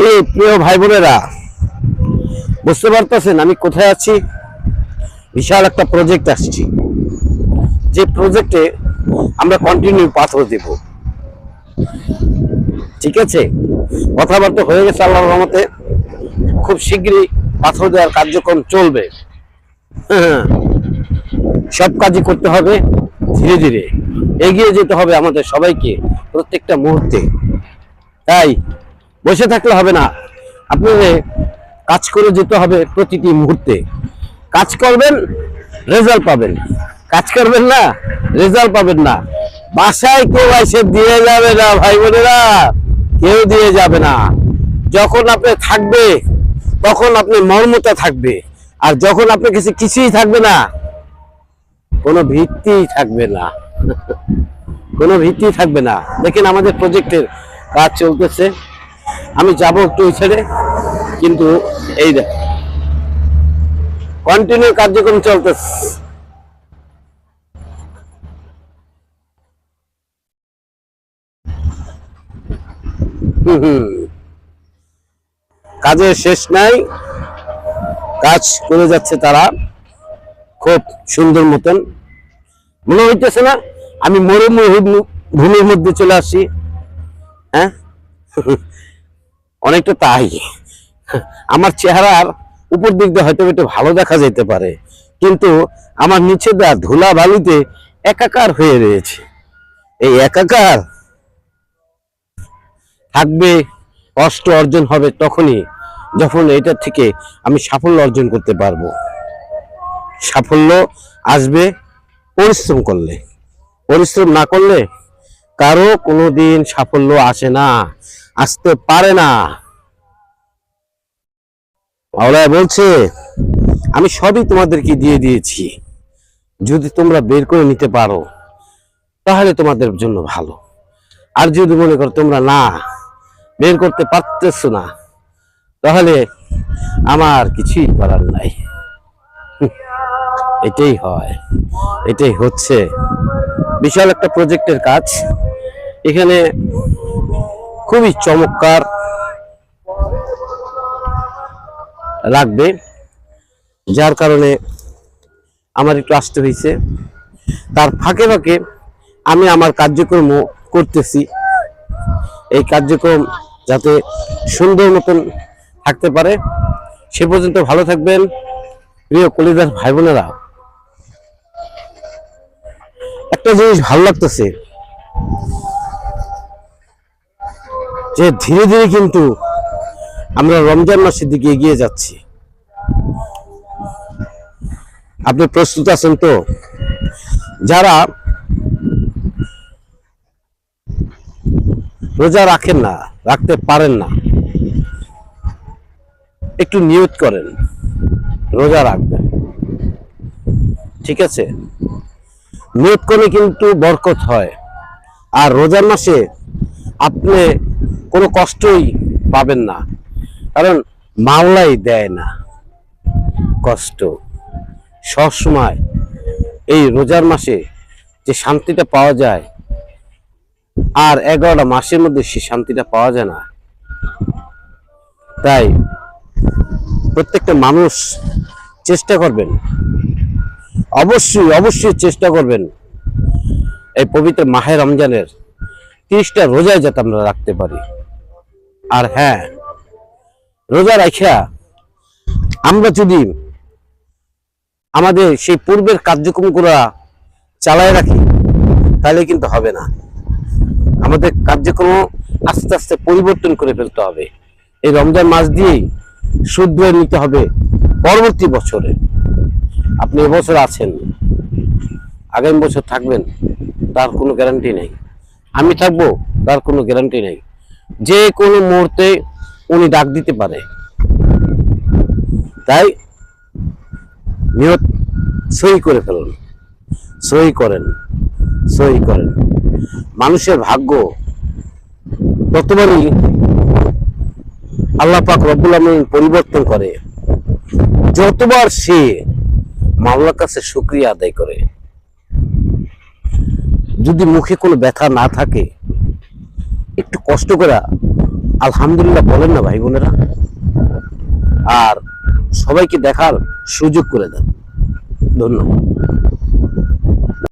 এই প্রিয় ভাই বোনেরা, বুঝতে পারতেছেন আমি কোথায় আছি? বিশাল একটা প্রজেক্ট আসছি, যে প্রজেক্টে আমরা কন্টিনিউ পাথর দেব। ঠিক আছে, কথাবার্তা হয়ে গেছে আল্লাহর রহমতে। খুব শীঘ্রই পাথর দেওয়ার কার্যক্রম চলবে। সব কাজই করতে হবে ধীরে ধীরে, এগিয়ে যেতে হবে আমাদের সবাইকে প্রত্যেকটা মুহূর্তে। তাই বসে থাকলে হবে না, আপনাদের কাজ করে যেতে হবে প্রতিটি মুহূর্তে। কাজ করবেন, রেজাল্ট পাবেন। কাজ করবেন না, রেজাল্ট পাবেন না। বাসায় কেউ এসে দিয়ে যাবে না ভাই বোনেরা, কেউ দিয়ে যাবে না। যখন আপনি থাকবে তখন আপনি মর্মতা থাকবে, আর যখন আপনার কাছে কিছুই থাকবে না, কোনো ভিত্তি থাকবে না। কোনো ভিত্তি থাকবে না। দেখেন আমাদের প্রজেক্টের কাজ চলতেছে, আমি যাবো একটু ওই ছেড়ে, কিন্তু এই দেখ কন্টিনিউ কার্যক্রম চলতেছে। কাজের শেষ নাই, কাজ করে যাচ্ছে তারা খুব সুন্দর মতন। মনে হইতেছে না আমি মরুভূমির মধ্যে চলে আসি? হ্যাঁ, অনেকটা তাই। আমার চেহারার উপর দিক দিয়ে হয়তো একটু ভালো দেখা যেতে পারে, কিন্তু আমার নিচে দেওয়া ধুলা বালুতে একাকার হয়ে রয়েছে। এই একাকার থাকবে, কষ্ট অর্জন হবে তখনই যখন এটা থেকে আমি সাফল্য অর্জন করতে পারবো। সাফল্য আসবে পরিশ্রম করলে, পরিশ্রম না করলে কারো কোনোদিন সাফল্য আসে না, আসতে পারে না। মাওলানা বলছে আমি সবই তোমাদেরকে দিয়ে দিয়েছি, যদি তোমরা বের করে নিতে পারো তাহলে তোমাদের জন্য ভালো। আর যদি মনে করো তোমরা না বের করতে পারতেছো না, তাহলে আমার কিছুই করার নাই। এটাই হয়, এটাই হচ্ছে। বিশাল একটা প্রজেক্টের কাজ এখানে, খুবই চমৎকার লাগবে, যার কারণে আমার একটু আসতে হয়েছে। তার ফাঁকে ফাঁকে আমি আমার কার্যক্রম করতেছি। এই কার্যক্রম যাতে সুন্দর মতন থাকতে পারে, সে পর্যন্ত ভালো থাকবেন প্রিয় কলিজার ভাই বোনেরা। একটা জিনিস ভালো লাগতেছে যে ধীরে ধীরে কিন্তু আমরা রমজান মাসের দিকে এগিয়ে যাচ্ছি। আপনি প্রস্তুত আছেন তো? যারা রোজা রাখেন না, রাখতে পারেন না, একটু নিয়ত করেন রোজা রাখবেন। ঠিক আছে, নিয়ত করলে কিন্তু বরকত হয়। আর রোজার মাসে আপনি কোনো কষ্টই পাবেন না, কারণ মাওলাই দেয় না কষ্ট। সবসময় এই রোজার মাসে যে শান্তিটা পাওয়া যায়, আর 11টা মাসের মধ্যে সে শান্তিটা পাওয়া যায় না। তাই প্রত্যেকটা মানুষ চেষ্টা করবেন, অবশ্যই অবশ্যই চেষ্টা করবেন এই পবিত্র মাহে রমজানের 30টা রোজায় যাতে আমরা রাখতে পারি। আর হ্যাঁ, রোজা রাখা আমরা যদি আমাদের সেই পূর্বের কার্যক্রমগুলো চালায় রাখি তাহলে কিন্তু হবে না। আমাদের কার্যক্রম আস্তে আস্তে পরিবর্তন করে ফেলতে হবে। এই রমজান মাস দিয়েই শুদ্ধ নিতে হবে পরবর্তী বছরে। আপনি এবছর আছেন, আগামী বছর থাকবেন তার কোনো গ্যারান্টি নেই। আমি থাকবো তার কোনো গ্যারান্টি নেই। যে কোনো মুহূর্তে উনি ডাক দিতে পারে। তাই নিয়ত সই করে ফেলুন, সই করেন, সই করেন। মানুষের ভাগ্য ততবারই আল্লাহ পাক রব্বুল আমিন পরিবর্তন করে যতবার সে মাওলার কাছে শুকরিয়া আদায় করে। যদি মুখে কোনো ব্যথা না থাকে, একটু কষ্ট করে আলহামদুলিল্লাহ বলেন না ভাই বোনেরা? আর সবাইকে দেখার সুযোগ করে দেন। ধন্যবাদ।